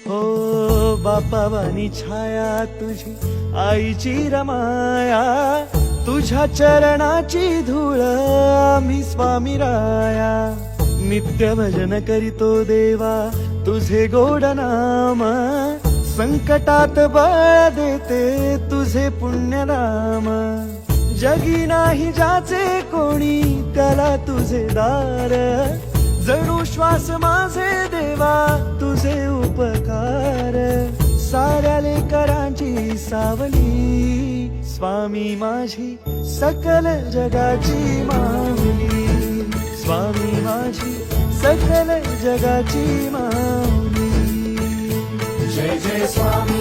हो बापावानी छाया तुझी आईची रमाया, तुझ्या चरणाची धूळ आम्ही स्वामी राया. नित्य भजन करीतो देवा तुझे गोड नाम, संकटात बळ देते तुझे पुण्यनाम. जगी नाही ज्याचे कोणी त्याला तुझे दार, जणू श्वास माझे देवा तुझे उपकार. साऱ्या लेकरांची सावली स्वामी माझी सकल जगाची माऊली. स्वामी माझी सकल जगाची माऊली. जय जय स्वामी